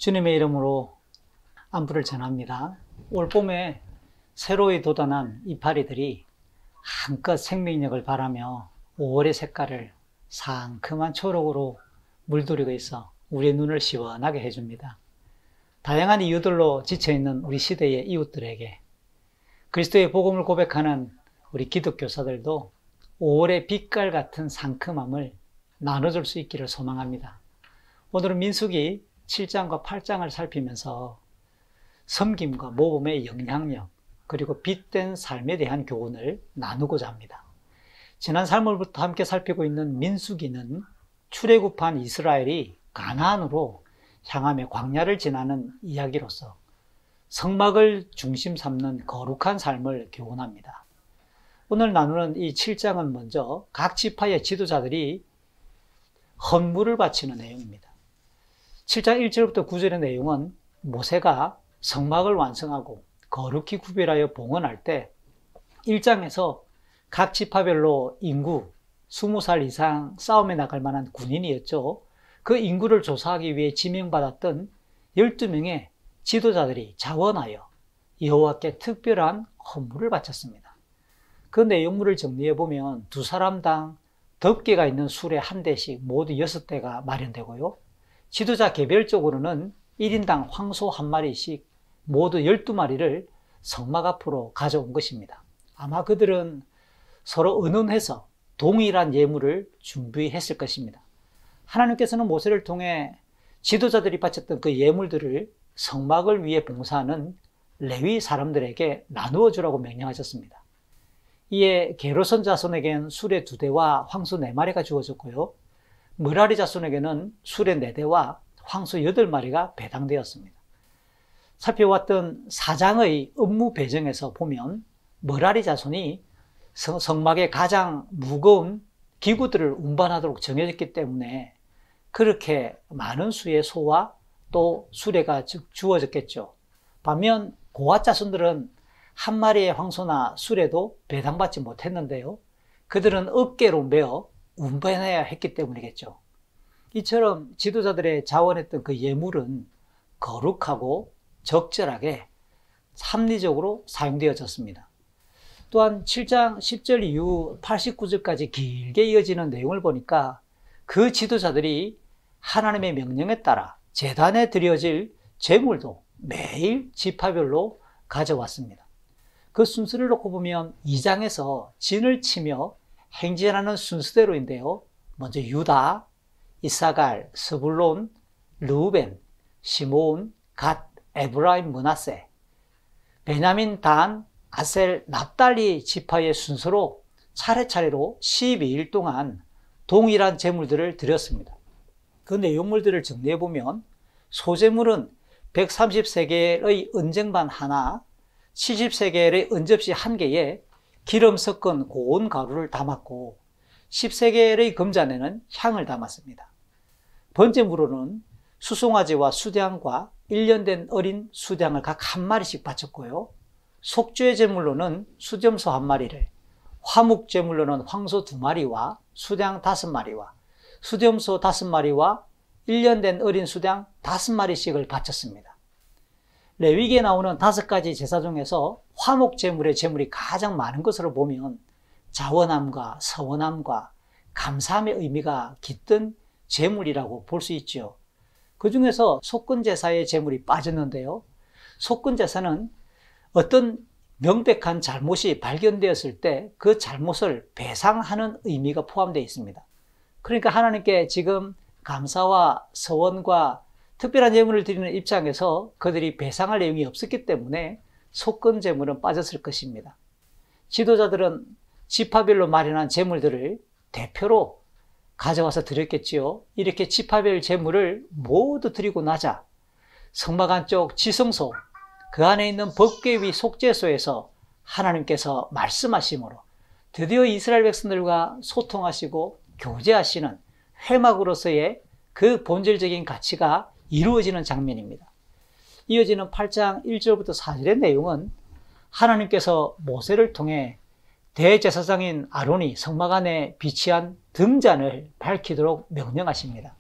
주님의 이름으로 안부를 전합니다. 올 봄에 새로이 돋아난 이파리들이 한껏 생명력을 발하며 5월의 색깔을 상큼한 초록으로 물들이고 있어 우리의 눈을 시원하게 해줍니다. 다양한 이유들로 지쳐있는 우리 시대의 이웃들에게 그리스도의 복음을 고백하는 우리 기독교사들도 5월의 빛깔 같은 상큼함을 나눠줄 수 있기를 소망합니다. 오늘은 민수기 7장과 8장을 살피면서 섬김과 모범의 영향력 그리고 빛된 삶에 대한 교훈을 나누고자 합니다. 지난 설날부터 함께 살피고 있는 민수기는 출애굽한 이스라엘이 가나안으로 향하며 광야를 지나는 이야기로서 성막을 중심 삼는 거룩한 삶을 교훈합니다. 오늘 나누는 이 7장은 먼저 각 지파의 지도자들이 헌물을 바치는 내용입니다. 7장 1절부터 9절의 내용은 모세가 성막을 완성하고 거룩히 구별하여 봉헌할 때 1장에서 각 지파별로 인구 20살 이상 싸움에 나갈 만한 군인이었죠. 그 인구를 조사하기 위해 지명받았던 12명의 지도자들이 자원하여 여호와께 특별한 헌물을 바쳤습니다. 그 내용물을 정리해보면 두 사람당 덮개가 있는 수레 한 대씩 모두 6대가 마련되고요. 지도자 개별적으로는 1인당 황소 한 마리씩 모두 12마리를 성막 앞으로 가져온 것입니다. 아마 그들은 서로 의논해서 동일한 예물을 준비했을 것입니다. 하나님께서는 모세를 통해 지도자들이 바쳤던 그 예물들을 성막을 위해 봉사하는 레위 사람들에게 나누어 주라고 명령하셨습니다. 이에 게르손 자손에게는 수레 2대와 황소 4마리가 주어졌고요. 므라리 자손에게는 수레 4대와 황소 8마리가 배당되었습니다. 살펴왔던 사장의 업무 배정에서 보면 므라리 자손이 성막의 가장 무거운 기구들을 운반하도록 정해졌기 때문에 그렇게 많은 수의 소와 또 수레가 주어졌겠죠. 반면 고앗 자손들은 한 마리의 황소나 수레도 배당받지 못했는데요. 그들은 어깨로 메어 운반해야 했기 때문이겠죠. 이처럼 지도자들의 자원했던 그 예물은 거룩하고 적절하게 합리적으로 사용되어졌습니다. 또한 7장 10절 이후 89절까지 길게 이어지는 내용을 보니까 그 지도자들이 하나님의 명령에 따라 제단에 드려질 제물도 매일 지파별로 가져왔습니다. 그 순서를 놓고 보면 2장에서 진을 치며 행진하는 순서대로인데요. 먼저 유다, 이사갈, 스불론, 르우벤, 시므온, 갓, 에브라임, 므낫세, 베냐민, 단, 아셀, 납달리 지파의 순서로 차례차례로 12일 동안 동일한 제물들을 드렸습니다. 그 내용물들을 정리해보면 소제물은 130세겔의 은쟁반 하나, 70세겔의 은접시 한 개에 기름 섞은 고운 가루를 담았고 10세겔의 금잔에는 향을 담았습니다. 번제물로는 수송아지와 수량과 1년 된 어린 수량을 각 한 마리씩 바쳤고요. 속죄 제물로는 수점소 한 마리를, 화목 제물로는 황소 2마리와 수량 5마리와 수점소 5마리와 1년 된 어린 수량 5마리씩을 바쳤습니다. 레위기에 나오는 5가지 제사 중에서 화목 제물의 제물이 가장 많은 것으로 보면 자원함과 서원함과 감사함의 의미가 깃든 제물이라고 볼 수 있죠. 그 중에서 속건제사의 제물이 빠졌는데요. 속건제사는 어떤 명백한 잘못이 발견되었을 때 그 잘못을 배상하는 의미가 포함되어 있습니다. 그러니까 하나님께 지금 감사와 서원과 특별한 예물을 드리는 입장에서 그들이 배상할 내용이 없었기 때문에 속건 제물은 빠졌을 것입니다. 지도자들은 지파별로 마련한 제물들을 대표로 가져와서 드렸겠지요. 이렇게 지파별 제물을 모두 드리고 나자 성막 안쪽 지성소, 그 안에 있는 법궤 위 속죄소에서 하나님께서 말씀하심으로 드디어 이스라엘 백성들과 소통하시고 교제하시는 회막으로서의 그 본질적인 가치가 이루어지는 장면입니다. 이어지는 8장 1절부터 4절의 내용은 하나님께서 모세를 통해 대제사장인 아론이 성막 안에 비치한 등잔을 밝히도록 명령하십니다.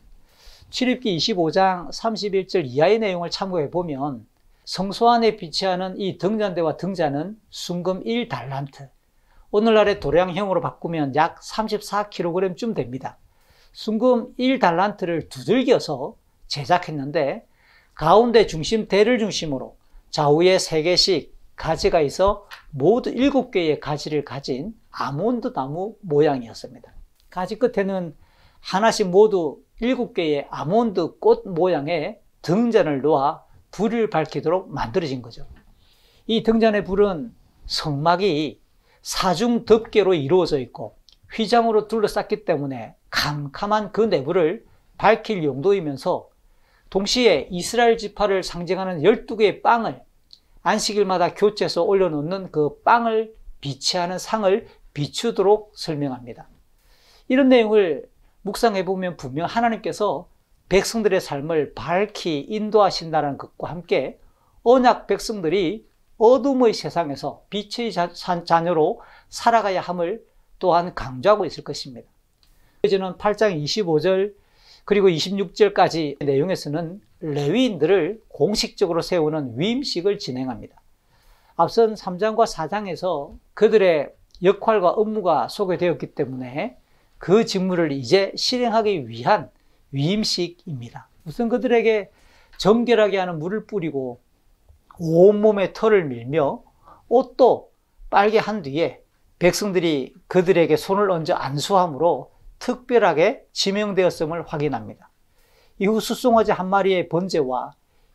출애굽기 25장 31절 이하의 내용을 참고해 보면 성소 안에 비치하는 이 등잔대와 등잔은 순금 1달란트, 오늘날의 도량형으로 바꾸면 약 34kg쯤 됩니다. 순금 1달란트를 두들겨서 제작했는데 가운데 중심대를 중심으로 좌우에 3개씩 가지가 있어 모두 7개의 가지를 가진 아몬드 나무 모양이었습니다. 가지 끝에는 하나씩 모두 7개의 아몬드 꽃 모양의 등잔을 놓아 불을 밝히도록 만들어진 거죠. 이 등잔의 불은 성막이 사중 덮개로 이루어져 있고 휘장으로 둘러쌌기 때문에 캄캄한 그 내부를 밝힐 용도이면서 동시에 이스라엘 지파를 상징하는 12개의 빵을 안식일마다 교체해서 올려놓는 그 빵을 비치하는 상을 비추도록 설명합니다. 이런 내용을 묵상해보면 분명 하나님께서 백성들의 삶을 밝히 인도하신다는 것과 함께 언약 백성들이 어둠의 세상에서 빛의 자녀로 살아가야 함을 또한 강조하고 있을 것입니다. 이어지는 8장 25절 그리고 26절까지 내용에서는 레위인들을 공식적으로 세우는 위임식을 진행합니다. 앞선 3장과 4장에서 그들의 역할과 업무가 소개되었기 때문에 그 직무를 이제 실행하기 위한 위임식입니다. 우선 그들에게 정결하게 하는 물을 뿌리고 온몸에 털을 밀며 옷도 빨게 한 뒤에 백성들이 그들에게 손을 얹어 안수함으로 특별하게 지명되었음을 확인합니다. 이후 수송아지 한 마리의 번제와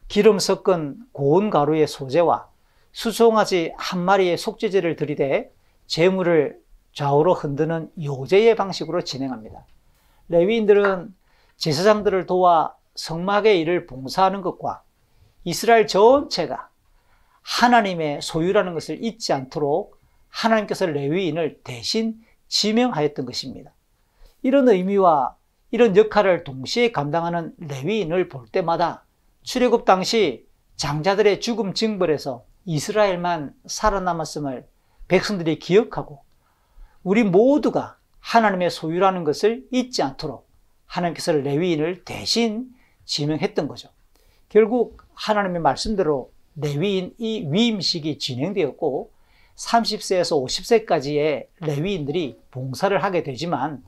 기름 섞은 고운 가루의 소제와 수송아지 한 마리의 속죄제를 들이대 제물을 좌우로 흔드는 요제의 방식으로 진행합니다. 레위인들은 제사장들을 도와 성막의 일을 봉사하는 것과 이스라엘 전체가 하나님의 소유라는 것을 잊지 않도록 하나님께서 레위인을 대신 지명하였던 것입니다. 이런 의미와 이런 역할을 동시에 감당하는 레위인을 볼 때마다 출애굽 당시 장자들의 죽음 징벌에서 이스라엘만 살아남았음을 백성들이 기억하고 우리 모두가 하나님의 소유라는 것을 잊지 않도록 하나님께서 레위인을 대신 지명했던 거죠. 결국 하나님의 말씀대로 레위인 이 위임식이 진행되었고 30세에서 50세까지의 레위인들이 봉사를 하게 되지만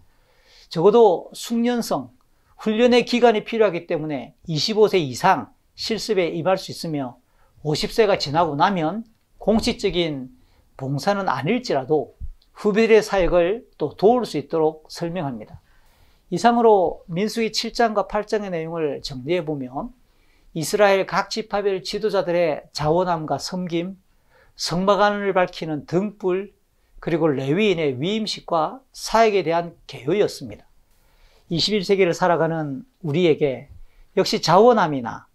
적어도 숙련성, 훈련의 기간이 필요하기 때문에 25세 이상 실습에 임할 수 있으며 50세가 지나고 나면 공식적인 봉사는 아닐지라도 후배들의 사역을 또 도울 수 있도록 설명합니다. 이상으로 민수기 7장과 8장의 내용을 정리해보면 이스라엘 각 지파별 지도자들의 자원함과 섬김, 성막 안을 밝히는 등불, 그리고 레위인의 위임식과 사역에 대한 개요였습니다. 21세기를 살아가는 우리에게 역시 자원함이나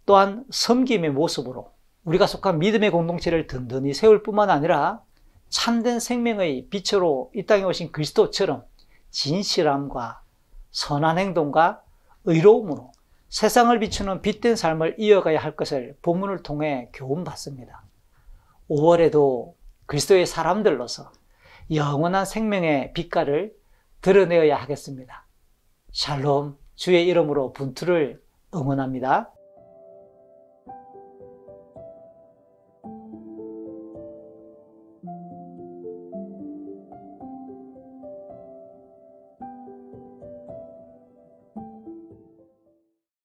또한 섬김의 모습으로 우리가 속한 믿음의 공동체를 든든히 세울 뿐만 아니라 참된 생명의 빛으로 이 땅에 오신 그리스도처럼 진실함과 선한 행동과 의로움으로 세상을 비추는 빛된 삶을 이어가야 할 것을 본문을 통해 교훈받습니다. 5월에도 그리스도의 사람들로서 영원한 생명의 빛깔을 드러내어야 하겠습니다. 샬롬, 주의 이름으로 분투를 응원합니다.